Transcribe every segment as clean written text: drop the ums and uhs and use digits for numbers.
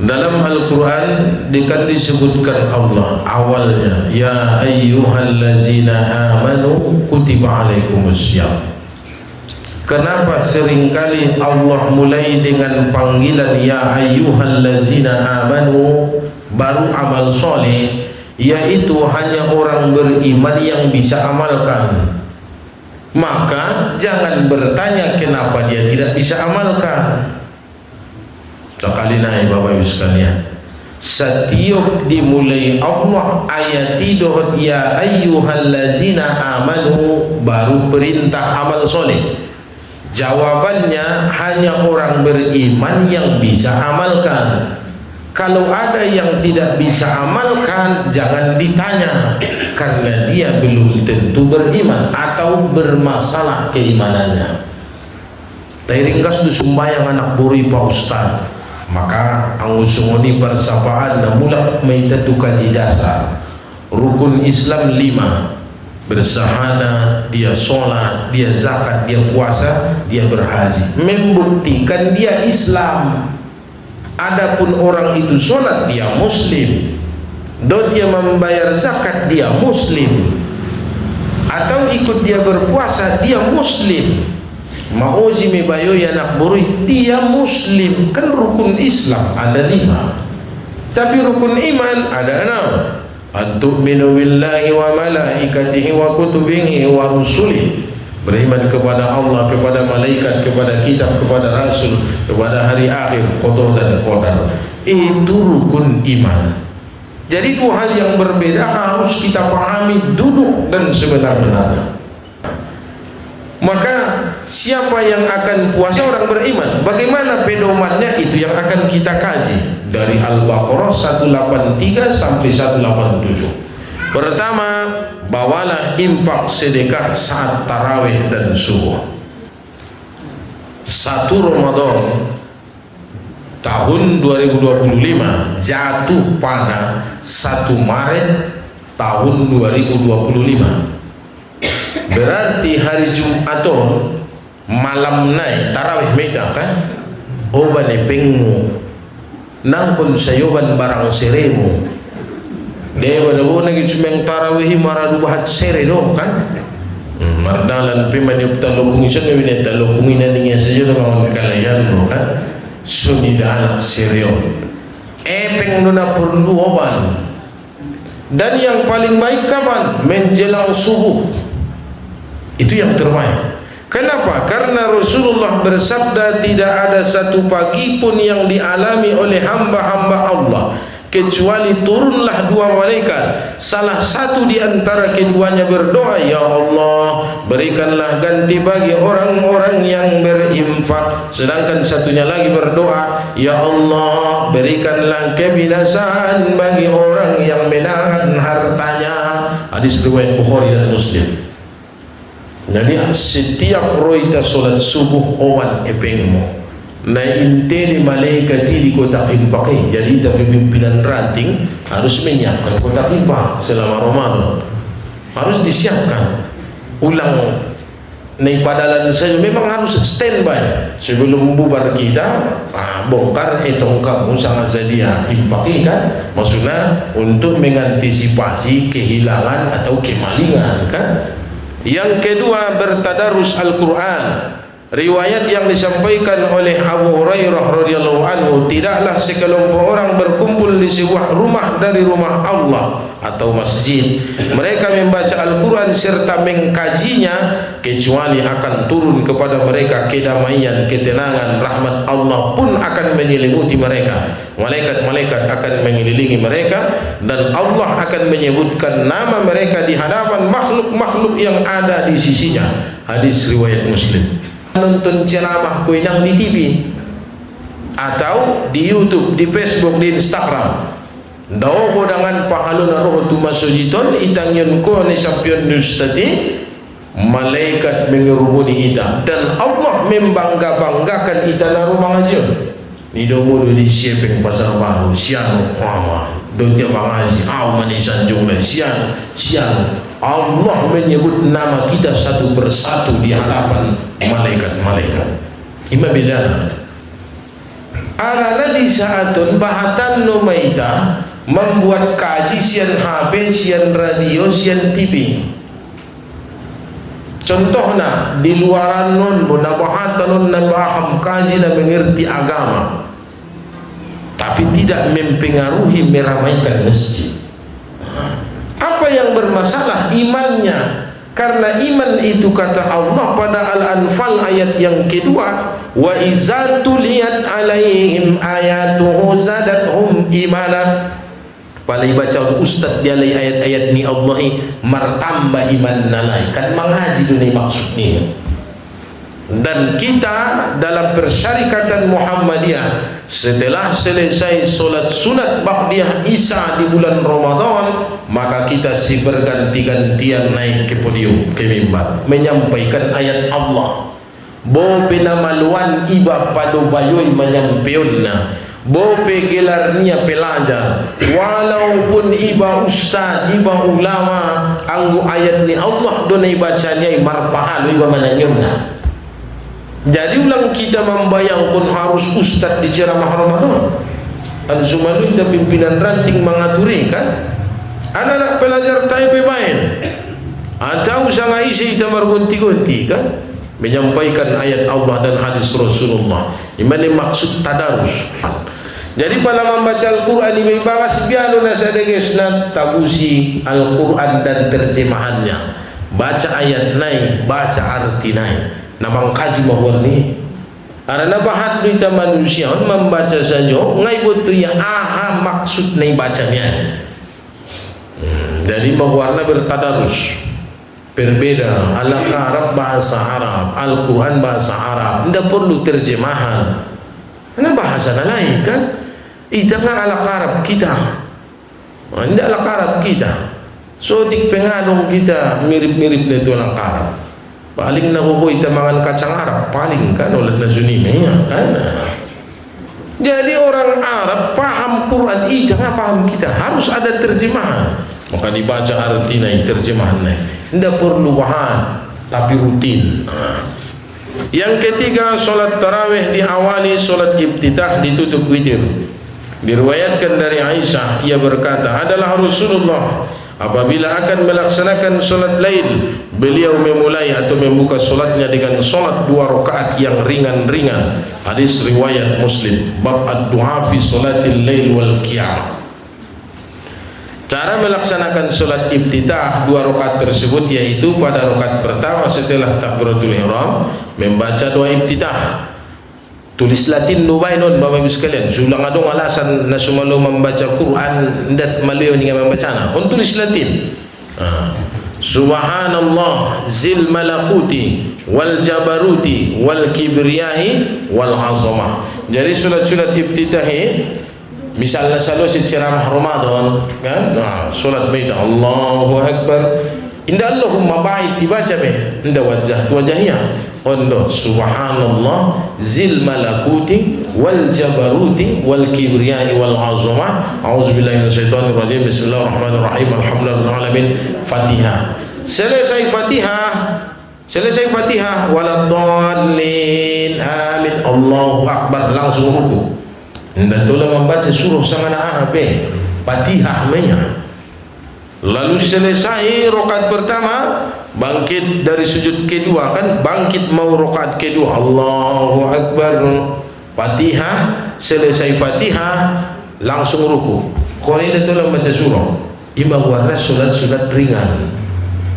Dalam Al-Quran disebutkan Allah awalnya, ya ayyuhallazina amanu kutiba alaikumussyam. Kenapa seringkali Allah mulai dengan panggilan ya ayyuhallazina amanu baru amal soleh, yaitu hanya orang beriman yang bisa amalkan. Maka jangan bertanya kenapa dia tidak bisa amalkan. Sekali naik Bapak Ibu sekalian, setiap dimulai Allah ayat itu ya ayyuhallazina amanu baru perintah amal soleh. Jawabannya hanya orang beriman yang bisa amalkan. Kalau ada yang tidak bisa amalkan, jangan ditanya, karena dia belum tentu beriman atau bermasalah keimanannya. Tairingkas du sumbayang anak buri Pak Ustaz, maka angusungoni persapaan na mulak may datu kaji dasar. Rukun Islam 5, bersahada, dia sholat, dia zakat, dia puasa, dia berhaji, membuktikan dia Islam. Adapun orang itu sholat, dia muslim, dia membayar zakat, dia muslim, atau ikut dia berpuasa, dia muslim. Mauzi mebayo ya nak buri, dia muslim. Kan rukun Islam ada 5, tapi rukun iman ada 6. Antu'minu billahi wa malaikatihi wa kutubihi wa rusulihi, beriman kepada Allah, kepada malaikat, kepada kitab, kepada rasul, kepada hari akhir, qada dan qadar. Itu rukun iman. Jadi itu hal yang berbeda, harus kita pahami duduk dan sebenar-benarnya. Maka siapa yang akan puasa? Orang beriman. Bagaimana pedomannya? Itu yang akan kita kaji dari Al-Baqarah 183 sampai 187. Pertama, bawalah infak sedekah saat tarawih dan subuh. 1 Ramadan tahun 2025 jatuh pada 1 Maret tahun 2025. Berarti hari Jumaton malam naik tarawih mega kan? Obane pengmu nangkon sayoban barang seremu. Dia pada lagi cuma yang tarawih maradu bahat sere dong kan? Mardalan piman yung talukungin siya ngayon talukungin na niya sa iyo naman kalayan mo kan? Sunyi anak seryon. Epeng na perlu oban. Dan yang paling baik kapan? Menjelang subuh. Itu yang terbaik. Kenapa? Karena Rasulullah bersabda tidak ada satu pagi pun yang dialami oleh hamba-hamba Allah kecuali turunlah 2 malaikat, salah satu di antara keduanya berdoa, ya Allah berikanlah ganti bagi orang-orang yang berinfak, sedangkan satunya lagi berdoa, ya Allah berikanlah kebinasaan bagi orang yang menahan hartanya. Hadis riwayat Bukhari dan Muslim. Jadi setiap roita solat subuh owan epengmu na inteli malaikat di kotak infak. Jadi tapi pimpinan ranting harus menyiapkan kotak infak selama Ramadan, harus disiapkan ulang. Naik padalan saja memang harus standby sebelum bubar kita, bongkar etongkap usaha sedia infak kan, maksudnya untuk mengantisipasi kehilangan atau kemalingan kan. Yang kedua, bertadarus Al-Quran. Riwayat yang disampaikan oleh Abu Hurairah radhiyallahu anhu, tidaklah sekelompok orang berkumpul di sebuah rumah dari rumah Allah atau masjid, mereka membaca Al-Quran serta mengkajinya, kecuali akan turun kepada mereka kedamaian, ketenangan, rahmat Allah pun akan menyelimuti mereka. Malaikat-malaikat akan mengelilingi mereka dan Allah akan menyebutkan nama mereka di hadapan makhluk-makhluk yang ada di sisinya. Hadis riwayat Muslim. Nonton ceramah kuinang di TV atau di YouTube, di Facebook, di Instagram, daw ko dengan pahalo na roh tumasujiton itang yun ko ni sampion nustati, malaikat mengerumuni ita dan Allah membangga-banggakan ita na rumah ngajion. Ni do mo do di siapeng pasar baru siano mama do tiap ngaji aw manisan jumlah siano Allah menyebut nama kita satu persatu di hadapan malaikat-malaikat. Ima bedana. arana di saatun bahatan numaita membuat kaji sian HP, sian radio, sian TV. Contohnya di luaran non bahatan non paham kaji dan mengerti agama, tapi tidak mempengaruhi meramaikan masjid. Apa yang bermasalah? Imannya. Karena iman itu kata Allah pada Al-Anfal ayat yang kedua, wa iza tuliyat alaihim ayatuhu zadatuhum imana. Palai baca ustaz dia lay ayat-ayat ni Allah martamba iman nalai kan mengaji dunia maksudnya. Dan kita dalam persyarikatan Muhammadiyah setelah selesai solat sunat ba'diyah Isya di bulan Ramadan, maka kita si berganti-gantian naik ke podium, ke mimbar menyampaikan ayat Allah. Bo penamaluan iba padu bayoy menyampaikannya, bo pegelarnya pelajar, walaupun iba ustaz, iba ulama, anggu ayat ni Allah donai bacanya marpahan iba menanyumna. Jadi ulang kita membayangkan harus ustaz di ceramah Ramadan. Al-Zumalu itu pimpinan ranting mengaturi kan. Anak-anak pelajar taipei main. Atau sangat isi kita bergunti-gunti kan. Menyampaikan ayat Allah dan hadis Rasulullah. Ini maksud tadarus. Jadi pada membaca Al-Quran ini bahas biar nasadegesna tabusi Al-Quran dan terjemahannya. Baca ayat naik, baca arti naik. Namang kaji mawarni karena bahat kita manusia membaca saja ngai butuh ya aha maksud nai bacanya. Jadi mawarna bertadarus berbeda. Al-Arab bahasa Arab, Al-Quran bahasa Arab, tidak perlu terjemahan karena bahasa lain kan. Itu nggak Al-Arab kita, tidak Al-Arab kita. So dik pengadong kita mirip-mirip itu Al-Arab. Paling nakukuha ita mangan kacang Arab paling kan oleh nasunimenya kan. Jadi orang Arab paham Quran ita nggak paham kita, harus ada terjemahan. Maka dibaca artinya terjemahannya, tidak perlu bahan tapi rutin. Yang ketiga, solat tarawih diawali solat ibtidah ditutup witir. Diriwayatkan dari Aisyah, ia berkata adalah Rasulullah apabila akan melaksanakan solat lail, beliau memulai atau membuka solatnya dengan solat 2 rakaat yang ringan-ringan. Hadis riwayat Muslim, bab ad-du'a fi solatil lail wal qiyam. Cara melaksanakan solat ibtidah 2 rakaat tersebut yaitu pada rakaat pertama setelah takbiratul ihram membaca doa ibtidah. Tulis Latin nubainon Bapak Ibu sekalian. Sulang adong alasan na sumalo membaca Quran ndat maleo dengan membacana. On tulis Latin. Subhanallah zil malakuti wal jabaruti wal kibriyahi wal azamah. Jadi sunat-sunat ibtidahi misalnya selalu si ceramah Ramadan kan? Solat Maida Allahu Akbar. Indah Allahumma ba'id dibaca be. Indah wajahnya. Ondo subhanallah zil malakuti wal jabaruti wal kibriyai wal azamah. A'udzubillahi minasyaitonir rajim. Bismillahirrahmanirrahim. Alhamdulillahil alamin. Fatihah. Selesai Fatihah waladdallin amin Allahu akbar langsung ruku. Dan tolong membaca surah sangat be Fatihah mainnya. Lalu selesai rakaat pertama bangkit dari sujud kedua kan, bangkit mau rakaat kedua Allahu Akbar, Fatihah, selesai Fatihah langsung ruku. Kalau ini tolong baca surah. Imam warna sunat ringan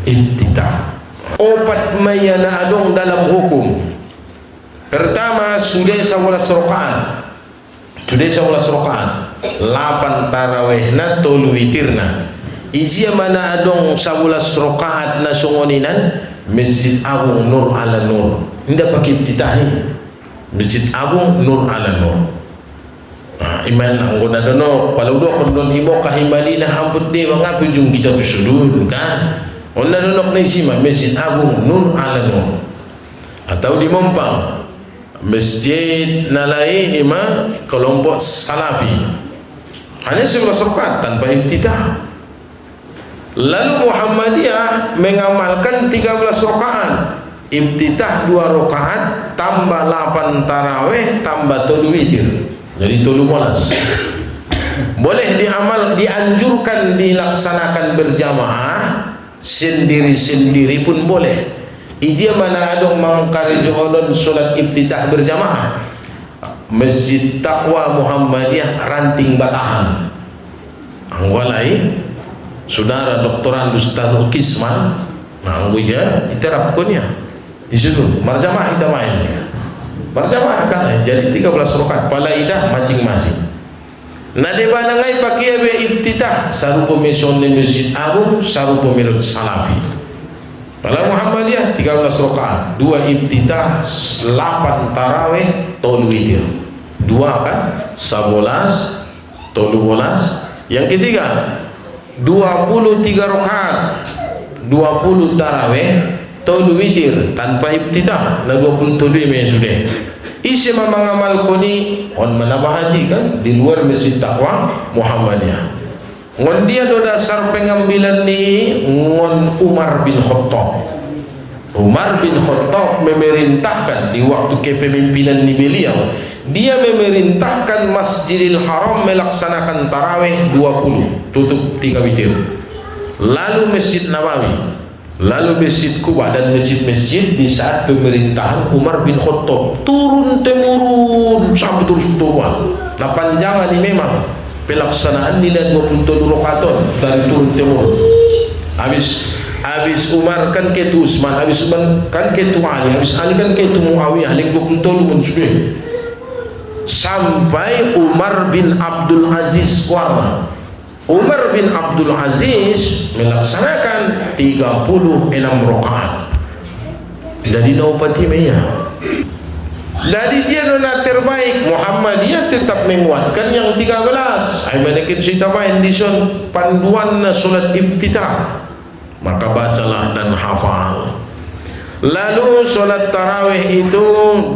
ibtidah. Opat mayana adong dalam hukum. Pertama sudah 11 rakaat. 8 tarawihna tolu witirna. Izia mana adong 11 rakaat na sungoninan Masjid Agung Nur ala Nur. Tidak pakai ibtidahi. Masjid Agung Nur ala Nur. Iman anggona dono palau do kon ibo kahimbalina amput de mangapi jung kita bisudun kan. Onna dono naisima Masjid Agung Nur ala Nur. Atau di Mompang Masjid Nalai ima kelompok Salafi. Hanya 11 rakaat tanpa ibtidah. Lalu Muhammadiyah mengamalkan 13 rakaat, ibtidah 2 rakaat tambah 8 tarawih tambah 3 witir. Jadi 13. Boleh dianjurkan dilaksanakan berjamaah, sendiri-sendiri pun boleh. Ija mana adong mangkari johodon solat iftitah berjamaah. Masjid Taqwa Muhammadiyah Ranting Batahan. Anggwalai saudara doktoran Ustaz Kisman, nah anggunya diterapkannya di situ. Berjamaah kita main. Berjamaah kan jadi 13 rakaat palaidah masing-masing. Nade banangai pakai be iftitah sarupo meson di Masjid Agung, sarupo melod Salafi. Kalau Muhammadiyah 13 rakaat, 2 iftitah, 8 tarawih, 3 witir. 2 kan 11, 13. Yang ketiga 23 rakaat, 20 tarawih, 3 witir tanpa iftitah, na 27 sudah. Isi mengamal koni on menambah haji kan di luar Masjid Taqwa Muhammadiyah. Ngon dia do dasar pengambilan ni ngon Umar bin Khattab. Umar bin Khattab memerintahkan di waktu kepemimpinan ni beliau, dia memerintahkan Masjidil Haram melaksanakan tarawih 20, tutup 3 witir. Lalu Masjid Nabawi, lalu Masjid Kuba dan masjid-masjid di saat pemerintahan Umar bin Khattab turun temurun sampai terus turun. Nah panjangan ini memang pelaksanaan nilai 27 rakaat dan turun temurun. Habis Umar kan ketu Utsman, habis Utsman kan ketu Ali, habis Ali kan ketu Muawiyah, ling 27 mensudah. Sampai Umar bin Abdul Aziz warna. Umar bin Abdul Aziz melaksanakan 36 rakaat. Jadi naupati meya. Jadi dia nona terbaik. Muhammadiyah tetap menguatkan yang 13. Ay manakin cerita main di son panduan na solat iftitah. Maka bacalah dan hafal. Lalu solat tarawih itu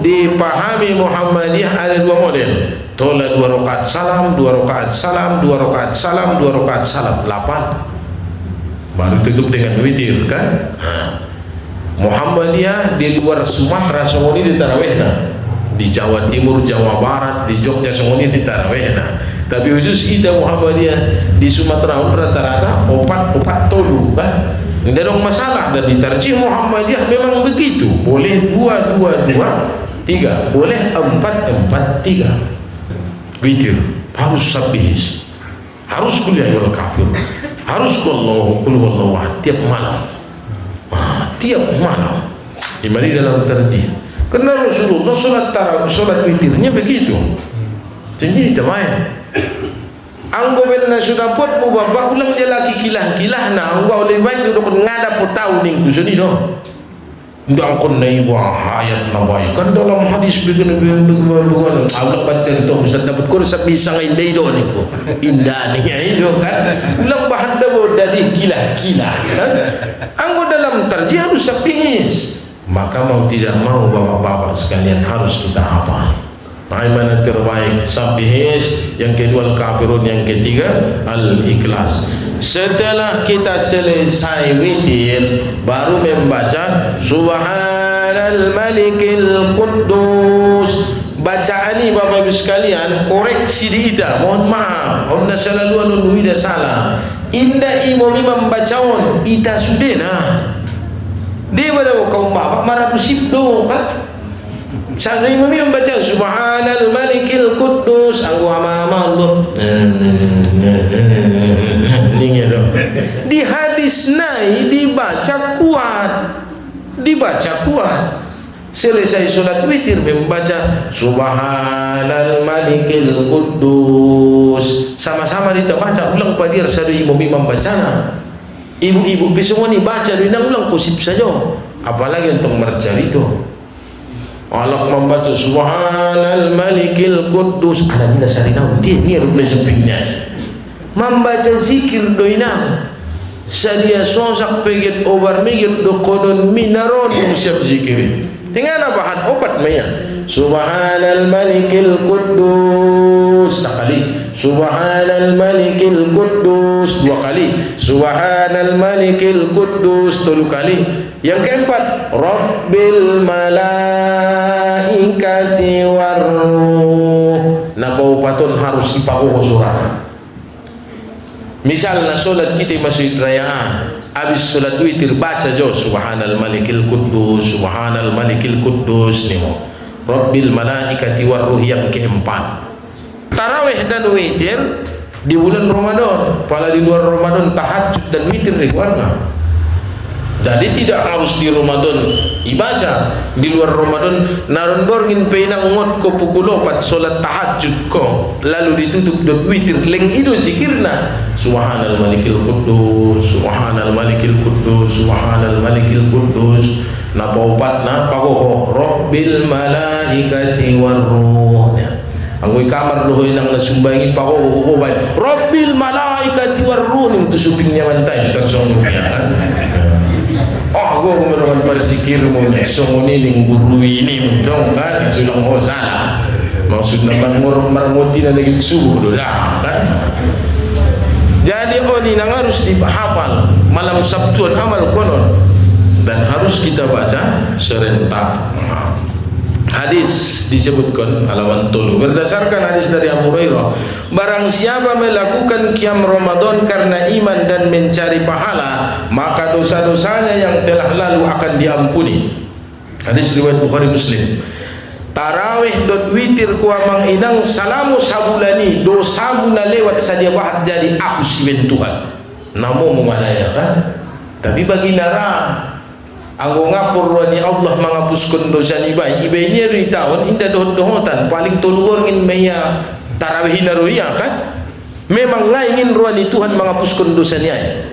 dipahami Muhammadiyah ada 2 model. Tola 2 rakaat salam, 2 rakaat salam, 2 rakaat salam, 2 rakaat salam, 8. Baru tutup dengan witir kan. Muhammadiyah di luar Sumatera semua ini di tarawihna, di Jawa Timur, Jawa Barat, di Jogja semua ini di tarawihna. Tapi khusus kita Muhammadiyah di Sumatera rata-rata 4 tolu kan. Tidak ada masalah. Dan di tarjih Muhammadiyah memang begitu. Boleh 2, 2, 2, 3. Boleh 4, 4, 3. Witir harus sabihis, harus kuliah wal kafir, harus kul wallahu ahad tiap malam. Tiap malam dimari dalam tertib. Karena Rasulullah solat witirnya begitu. Jadi tamai. Anggo benna sudah pot mu babah ulang dia laki kilah-kilah na anggo oleh baik duduk ngada po tahu ning kusuni no. Ndak kon nai ayat nabai kan dalam hadis begini Allah baca itu bisa dapat kursa bisa ngindai do niku indah ni itu kan ulang bahan dabo dari kilah-kilah kan anggo dalam tarjih harus sapingis. Maka mau tidak mau bapak-bapak sekalian harus kita hafal. Mana terbaik sabihis, yang kedua al-kafirun, yang ketiga al-ikhlas. Setelah kita selesai witir baru membaca subhanal malikil quddus. Bacaan ini bapak ibu sekalian koreksi di ida, mohon maaf ona selalu anu ida salah. Indah imam membacaon ida sudah nah dia pada kaum bapak marah sibdo kan. Sana imam membaca subhanal malikil quddus anggo ama-ama Allah. Ninge dong. Di hadis naik dibaca kuat. Dibaca kuat. Selesai solat witir membaca subhanal malikil quddus. Sama-sama kita baca ulang padir sadu imam bacana. Ibu-ibu semua ni baca dinang ulang kusip saja. Apalagi untuk mercari itu. Allah membaca subhanal malikil quddus ada bila sarinau dia ni rupanya sampingnya membaca zikir doinang sadia sosak peget obar migir do kodon minaron siap zikir tinggal bahan obat maya subhanal malikil quddus sekali subhanal malikil quddus 2 kali subhanal malikil quddus 3 kali. Yang keempat rabbil malaikati warruh na paupaton harus ipakuko surah. Misal na solat kita masjid rayaan, habis solat witir baca jo subhanal malikil quddus, subhanal malikil quddus nimo rabbil malaikati war ruh yang keempat. Tarawih dan witir di bulan Ramadan, pala di luar Ramadan tahajud dan witir di keluarga. Jadi tidak harus di Ramadan ibaca, di luar Ramadan naron borngin penang ngot ko pukul 4 solat tahajud ko, lalu ditutup dot witir leng ido zikirna subhanal malikil quddus, subhanal malikil quddus, subhanal malikil quddus. Napa opat na pago rabbil malaikati war ruh. Anggoy kamar dohoy nang nasumbangi pago bay rabbil malaikati war ruh ning tusuping nyamantay sa song kan. Oh, gua menemukan bersikir muna songoni ning guru ini mentong kan sulang ho salah maksud nang marmoti na naging subuh dola kan. Jadi oni nang harus dihafal malam Sabtuan amal konon dan harus kita baca serentak. Hadis disebutkan halaman 3 berdasarkan hadis dari Abu Hurairah, barang siapa melakukan qiyam Ramadan karena iman dan mencari pahala, maka dosa-dosanya yang telah lalu akan diampuni. Hadis riwayat Bukhari Muslim. Tarawih dot witir ku amang inang salamu sabulani dosa guna lewat sadia bahat jadi aku si ben Tuhan. Namo memanaya kan? Tapi bagi nara anggo ngapur wani Allah mengapuskan dosa ni baik ibenya ri tahun inda dohot-dohotan paling tuluor ngin meya tarawih naruya kan memang ngaingin ruani Tuhan mengapuskan dosa ni ay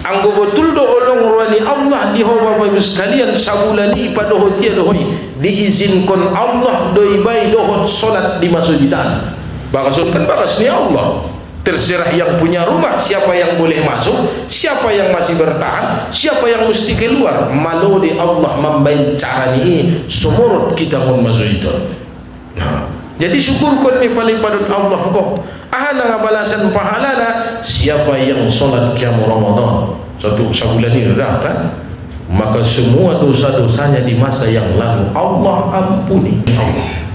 anggo betul do olong ruani Allah di ho bapak ibu sekalian sabulani ipadohot ya dohoi diizinkan Allah doi bai dohot solat di masjidan bakasunkan bakas ni Allah. Terserah yang punya rumah siapa yang boleh masuk, siapa yang masih bertahan, siapa yang mesti keluar. Malu di Allah membain cara ini sumurut kita pun masuk itu. Nah, jadi syukur kon ni paling padut Allah kok. Ahana ngabalasan pahalana siapa yang solat qiyam Ramadan satu sebulan ini dah kan. Maka semua dosa-dosanya di masa yang lalu Allah ampuni. Allah.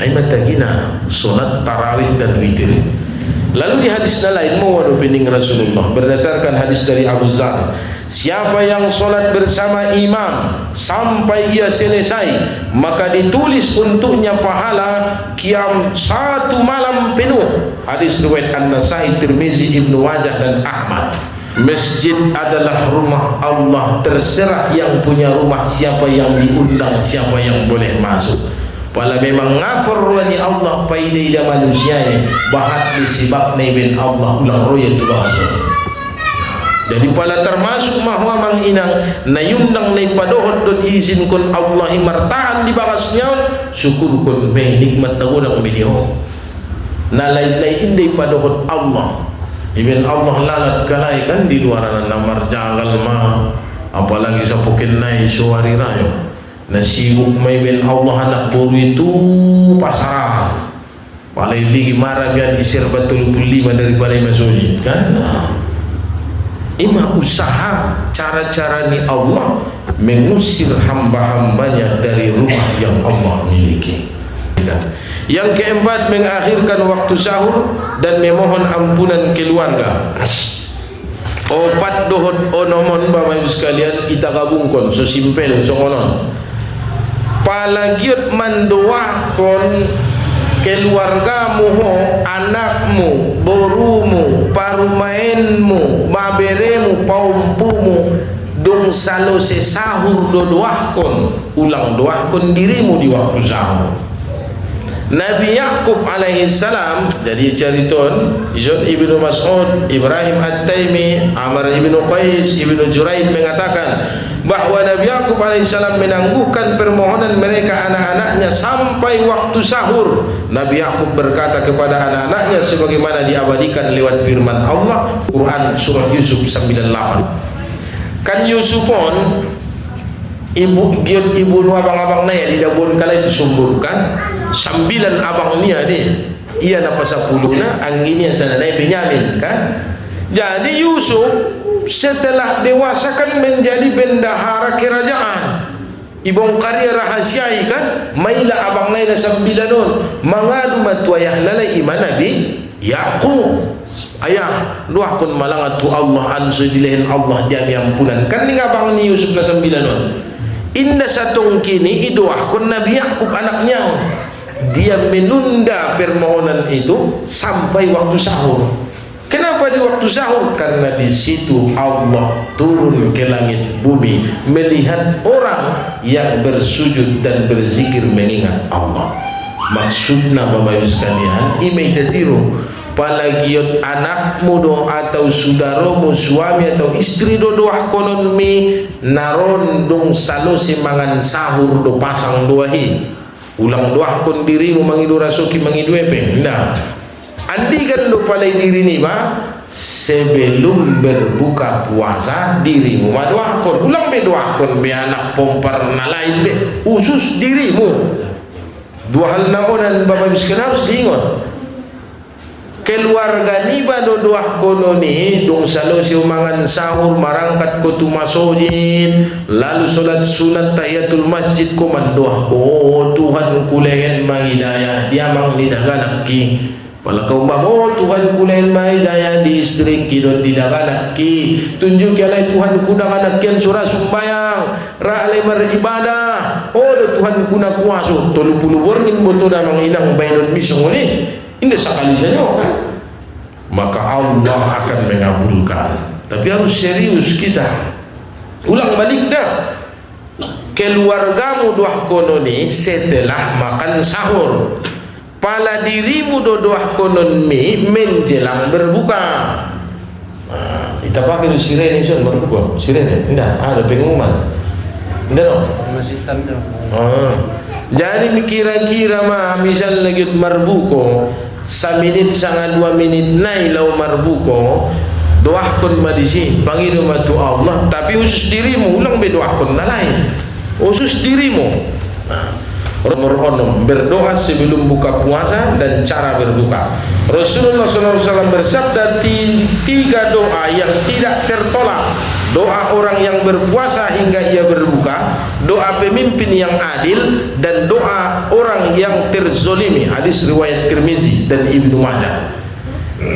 Ai matagina solat tarawih dan witir. Lalu di hadis lain mawadu pening Rasulullah berdasarkan hadis dari Abu Zar, siapa yang solat bersama imam sampai ia selesai maka ditulis untuknya pahala qiyam 1 malam penuh. Hadis riwayat An-Nasai, Tirmizi, Ibnu Majah dan Ahmad. Masjid adalah rumah Allah, terserah yang punya rumah siapa yang diundang, siapa yang boleh masuk. Pala memang ngapur ruani Allah paidai da manusia ni bahat disibab ni bin Allah ulang roya tu bahasa. Jadi pala termasuk mahwa mang inang nayundang nay padohot dot izin kun Allah martahan di bakas nyaon syukur kun may nikmat na unang miliho na lain-lain inday padohot Allah ibin Allah lalat kalay kan di luaran na marjagal ma apalagi sa pukin nay suwari rayo nasibuk may ben Allah anak buru itu pasaran paling lagi maragan isir batul 5 daripada masjid kan. Ima usaha cara-cara ni Allah mengusir hamba-hambanya dari rumah yang Allah miliki. Yang keempat, mengakhirkan waktu sahur dan memohon ampunan keluarga. Opat dohot onomon bapak ibu sekalian ita gabungkon so simpel so ngonon. Palagiot mandoahkon keluargamu ho, anakmu, borumu, parumaenmu, maberemu, paumpumu dong salo sesahur dodoahkon ulang doahkon dirimu di waktu sahur. Nabi Yakub alaihi salam jadi cariton Izon ibnu Mas'ud, Ibrahim At-Taimi, Amr ibnu Qais, ibnu Juraid mengatakan bahwa Nabi Yakub alaihi salam menangguhkan permohonan mereka anak-anaknya sampai waktu sahur. Nabi Yakub berkata kepada anak-anaknya sebagaimana diabadikan lewat firman Allah Quran surah Yusuf 98. Kan Yusuf pun ibu abang-abang naya di dabun kala itu sumburkan 9 abang niya ni iya na pasapuluh na ang inya sana na Benyamin kan. Jadi Yusuf setelah dewasa kan menjadi bendahara kerajaan ibongkar ya rahasiai kan maila abang lain na sambilanon mangadu matuayah nalay iman Nabi Yaqub ayah luah pun malangat tu Allah ansu dilehin Allah dia ampunan kan ni abang ni Yusuf na sambilanon inda satong kini idoah kun Nabi Yaqub anaknya dia menunda permohonan itu sampai waktu sahur. Kenapa di waktu sahur? Karena di situ Allah turun ke langit bumi melihat orang yang bersujud dan berzikir mengingat Allah. Maksudnya Bapak Ibu sekalian, imei tetiru palagiot anakmu do atau saudaramu suami atau istri do doa konon mi naron dong salo si mangan sahur do pasang doahi ulang doa kon dirimu mangidu rasuki mangidu epeng nah andi kan do palai diri ni ma sebelum berbuka puasa dirimu ma doa kon ulang be doa kon be anak pompar na lain be usus dirimu dua hal naonan Bapak Ibu sekalian harus diingat keluarga ni ba do doa kono ni dong salo si umangan sahur marangkat ko tu masjid lalu solat sunat tahiyatul masjid ko mandoa ko oh, Tuhan kulen mangidaya dia mang nidaganak ki pala kau bang oh Tuhan kulen mangidaya di istri ki do didaganak ki tunjuk alai Tuhan kudaganak kian surah sumbayang ra alai beribadah oh do Tuhan kuna kuaso 30 warning boto da mang inang bainon misong ni ini sekali saja kan maka Allah akan mengabulkan tapi harus serius kita ulang balik dah keluargamu doa konon ni setelah makan sahur pala dirimu doa konon mi menjelang berbuka kita pakai sirene son berbuka sirene tidak ada pengumuman tidak no masih tahu jadi kira-kira mah misal lagi marbuko saminit sangat 2 minit nailau marbuko doahkun madisi pangiru matu Allah tapi khusus dirimu ulang be doahkun na lain khusus dirimu nomor berdoa sebelum buka puasa dan cara berbuka Rasulullah SAW bersabda 3 doa yang tidak tertolak doa orang yang berpuasa hingga ia berbuka doa pemimpin yang adil dan doa orang yang terzolimi hadis riwayat Tirmizi dan Ibnu Majah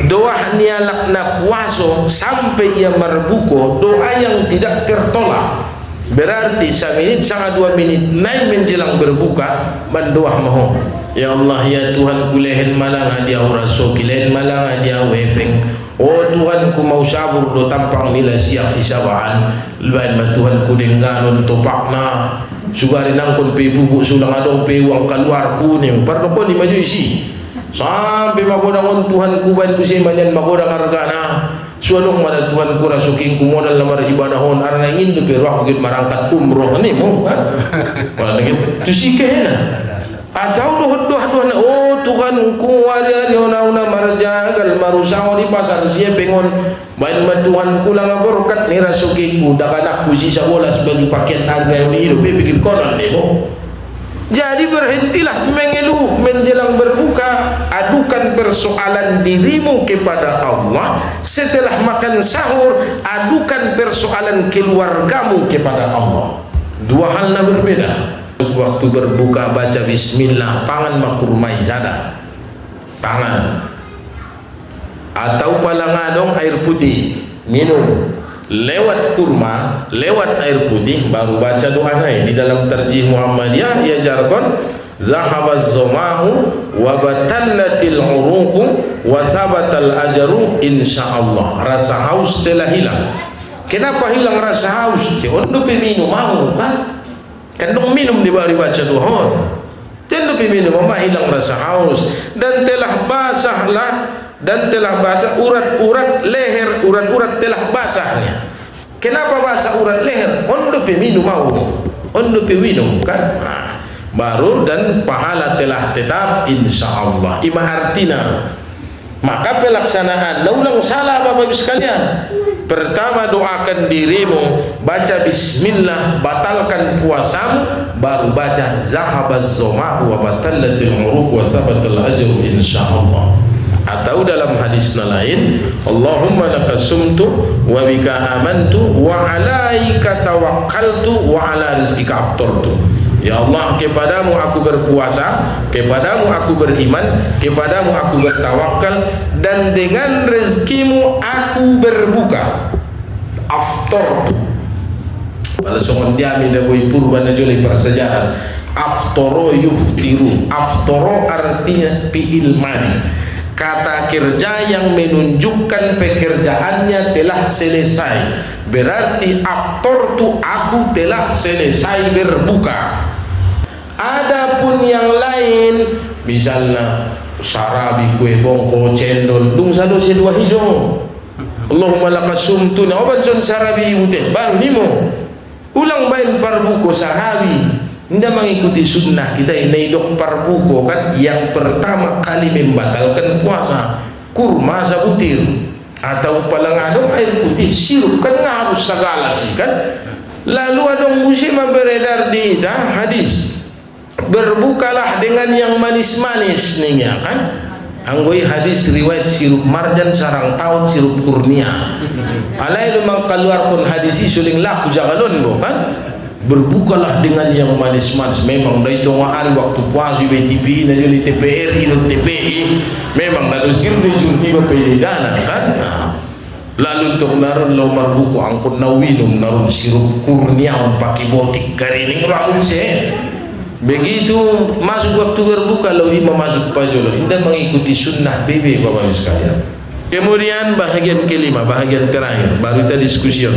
doa nialakna puaso sampai ia berbuka doa yang tidak tertolak berarti saminit sangat 2 minit naik menjelang berbuka mendoa mohon ya Allah ya Tuhan kulehen malanga dia uraso kilen malanga dia wepeng oh Tuhan ku mau sabur do tampang nila siap isabaan luan ma Tuhan ku dengganon topakna sugari nangkon pe bubuk sulang adong pe uang keluar kuning pardo ko ni maju isi sampai magodang Tuhan ku ban ku semanyan magodang argana suadong mana Tuhan ku rasuking ku modal lamar ibadahon arna ingin do pe roh git marangkat umroh ni mo kan wala git tu sikena atau doh na oh Tuhan ku warian una marjagal marusaw di pasar siya pengon bain ma Tuhan ku lang berkat ni rasuki ku dakanak ku sisa bola sebagai pakaian harga ni hidup pikir konon ni mo jadi berhentilah mengeluh menjelang berbuka adukan persoalan dirimu kepada Allah setelah makan sahur adukan persoalan keluargamu kepada Allah dua hal na berbeda waktu berbuka baca bismillah pangan makurmai sada pangan atau palangadong air putih minum lewat kurma lewat air putih baru baca doa di dalam terjih Muhammadiyah ya jargon zahabaz zomahu wa batallatil uruqu wa sabatal ajru insyaallah rasa haus telah hilang kenapa hilang rasa haus untuk minum mau kan dong minum di bawah baca doa dan lebih minum mama hilang rasa haus dan telah basahlah dan telah basah urat-urat leher urat-urat telah basahnya kenapa basah urat leher untuk minum mau untuk minum kan baru dan pahala telah tetap insyaallah ima artina maka pelaksanaan ulang salah Bapak Ibu sekalian pertama doakan dirimu baca bismillah batalkan puasamu baru baca zahabaz zomahu wa batallatil uruq wa sabatal ajru insyaallah atau dalam hadis hadis na lain, Allahumma laka sumtu wa bika amantu wa alaika tawakkaltu wa ala rizqika aftartu. Ya Allah, kepadamu aku berpuasa, kepadamu aku beriman, kepadamu aku bertawakal, dan dengan rezekimu aku berbuka. Aftartu. Kalau songon dia minda boy purba na jolai persejarah. Aftoro yuftiru. Aftoro artinya fi'il madi, kata kerja yang menunjukkan pekerjaannya telah selesai. Berarti aftartu, aku telah selesai berbuka. Adapun yang lain, misalnya sarabi, kue bongko, cendol, dung sado sedua hidung. Allahumma laka sumtuna, oban son sarabi ibu teh baru nimo ulang bain parbuko sarabi. Tidak mengikuti sunnah kita ini dok parbuko kan yang pertama kali membatalkan puasa, kurma sabutir atau palangadong air putih sirup kan harus segala sih kan. Lalu adong musim beredar di hadis, berbukalah dengan yang manis-manis nih ya kan. Anggoi hadis riwayat sirup marjan sarang tahun sirup kurnia. Alai lumang keluar pun hadisi suling laku jagalon bo kan. Berbukalah dengan yang manis-manis. Memang dari tengah hari waktu puasa BTP na juli TPRI dan TPI memang lalu sirde juli bapede dana kan. Lalu untuk narun lomar buku angkut nawinum narun sirup kurnia pakai botik karining ramun se. Begitu masuk waktu berbuka lalu imam masuk pajolo. Tidak mengikuti sunnah BB Bapak Ibu sekalian. Kemudian bahagian kelima, bahagian terakhir baru kita diskusi.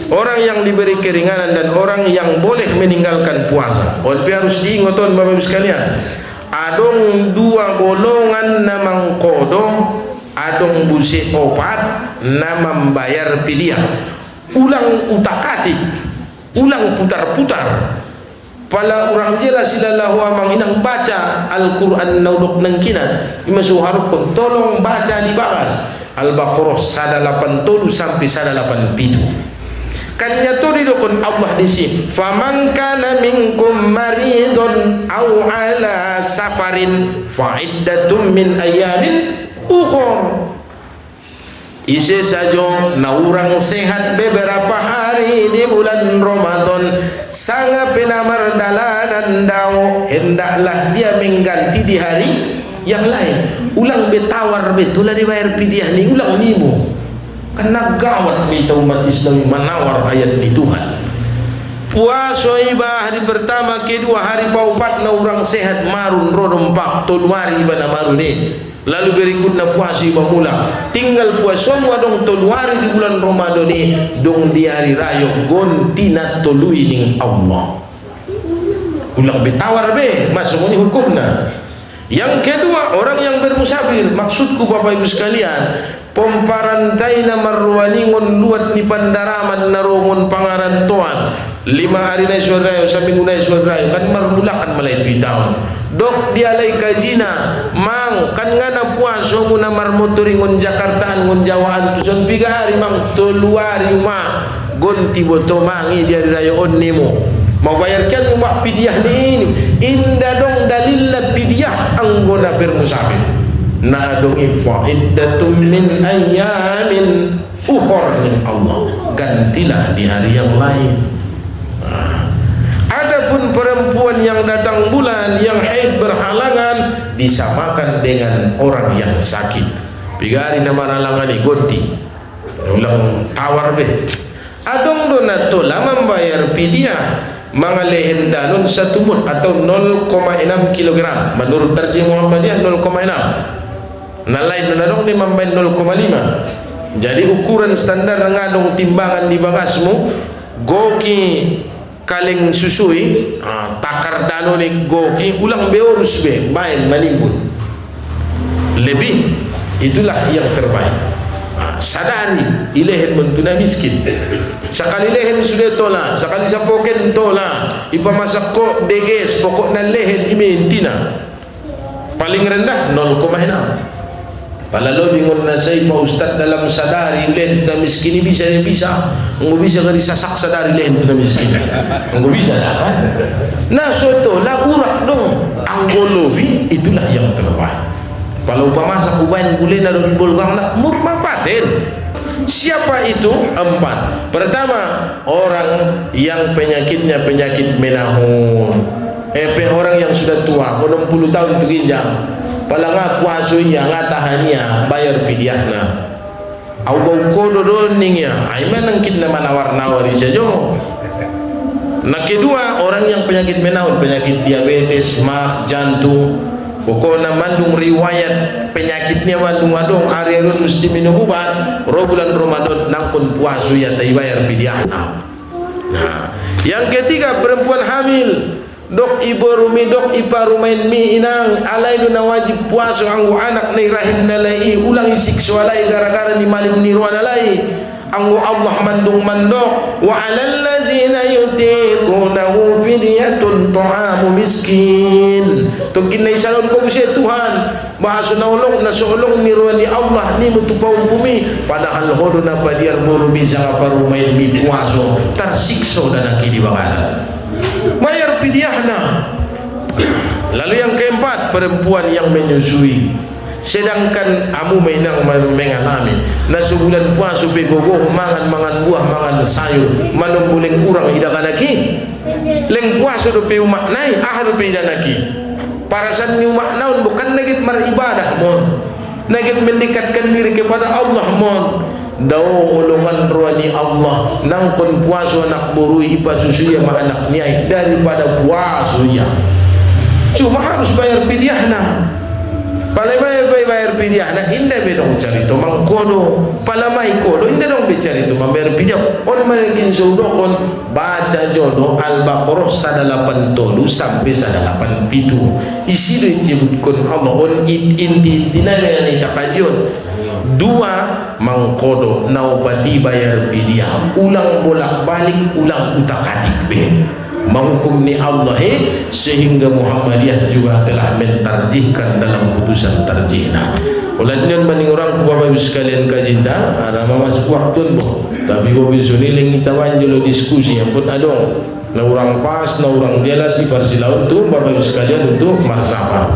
Orang yang diberi keringanan dan orang yang boleh meninggalkan puasa. Oleh harus diingat Bapak Ibu sekalian. Adong dua golongan namang kodong, adong busi opat namang bayar pidiah. Ulang utak-atik, ulang putar-putar. Pala orang jelas sidallahu amang inang baca Al-Quran naudok nangkinan imasuh harupun tolong baca dibahas Al-Baqarah sada 80 sampai sada 87. Kan nyaturi dokon Allah disi faman kana minkum maridun au ala safarin fa'iddatum min ayamin ukhur. Isi saja na orang sehat beberapa hari di bulan Ramadan sangat penamar dalanan dao hendaklah dia mengganti di hari yang lain. Ulang betawar betul dibayar pidiah ni ulang nimo. Kena gawat kita umat Islam menawar ayat di Tuhan. Puasa iba hari pertama, kedua hari paupat na orang sehat marun rodempak toluari iba na marun ni. Lalu berikutnya puasa iba mula. Tinggal puasa semua dong toluari di bulan Ramadan ni dong di hari raya gontina tolui ning Allah. Ulang betawar be masuk ni hukumna. Yang kedua orang yang bermusafir. Maksudku Bapak Ibu sekalian, pomparantai na marwaningon luat ni pandaraman narongon pangaran tuan 5 hari na isurrayo sa minggu na isurrayo kan marmulakan malay 2 tahun dok dialay kazina mang kan nga na puaso mo na marmotoringon Jakartaan ngon Jawaan tuson 3 hari mang tuluari uma gonti boto mangi diari rayo on nimo mabayarkan umak pidiah ni ini inda dong dalil la pidiah anggona bermusafir na dong fa'iddatum min ayamin ukhor min Allah gantilah di hari yang lain. Adapun perempuan yang datang bulan yang haid berhalangan disamakan dengan orang yang sakit. Pigari nama halangan ni gonti ulang tawar be adong donato lama membayar pidiah mangalehen danun 1 mud atau 0,6 kg menurut terjemah Muhammadiyah 0,6 na lain na dong ni mambain 0,5. Jadi ukuran standar ngadong timbangan di bagasmu goki kaleng susui takar dano ni goki ulang beurus be main malimbun lebih itulah yang terbaik. Sadari ilehen mentuna miskin sekali lehen sudah tola sekali sapoken tola ipamasak ko deges pokok na lehen imentina paling rendah 0,6. Palalo bingon na say pa ustad dalam sadari ulen na miskin bisa nggak bisa kari sasak sadari lehen na miskin nggak bisa na soto la urak dong anggolobi itulah yang terbaik. Kalau pamasak ubain boleh na dong bulgang na mapaten. Siapa itu? 4. Pertama, orang yang penyakitnya penyakit menahun. Orang yang sudah tua, 60 tahun itu ginjal. Palanga puasunya, ngatahannya, bayar pidyahna. Au kodo doningnya, ay manangkit na manawar-nawari saja. Nah, kedua, orang yang penyakit menahun, penyakit diabetes, mah, jantung. Pokoknya mandung riwayat penyakitnya mandung adong hari-hari mesti minum obat. Bulan Ramadan nangkun puasu ya tai bayar pidyahna. Nah, yang ketiga perempuan hamil. Dok ibu rumi dok ipa rumain mi inang alai duna wajib puasa anggu anak ni rahim nalai ulang siksa alai gara-gara ni malim ni ruan alai anggu Allah mandung mandok wa alal ladzina yutiqunahu fidyatun ta'amu miskin to kinai salon ko si Tuhan bahasa naulong na soolong ni ruan ni Allah ni mutupaw bumi padahal hodo na padiar burumi sang apa rumain mi puasa tersiksa dan aki di bakasan bayar pidyahna. Lalu yang keempat, perempuan yang menyusui. Sedangkan amu mainang mengalami na sebulan puasa begogo mangan buah mangan sayur manung buling urang idakanaki leng puasa do pe umaknai ahlu pe idanaki parasan ni umaknaun bukan nagit maribadah mon nagit mendekatkan diri kepada Allah mon daw ulungan ruani Allah nangkon puasa nak burui pasusuya ma anak nyai daripada puasa ya cuma harus bayar pidyahna. Palamai bayar pidyahna indah bedong cari to mangkodo palamai kodo indah dong becari to membayar pidyah on manakin sudokon baca jodoh Al-Baqarah 87 sampai 87 isi disebutkan Allah on inti dinamika takajion. 2 mangkodo naubati bayar pidyah ulang bolak-balik ulang utak-atik be menghukum ni Allah sehingga Muhammadiyah juga telah mentarjihkan dalam putusan tarjihna. Ulatnya maning orang Bapak Ibu sekalian kazinta ada masuk waktu boh tapi Bapak Ibu ni kita wanjolo diskusi ampun adong na orang pas na orang jelas di parsilaun tu Bapak Ibu sekalian untuk marsabah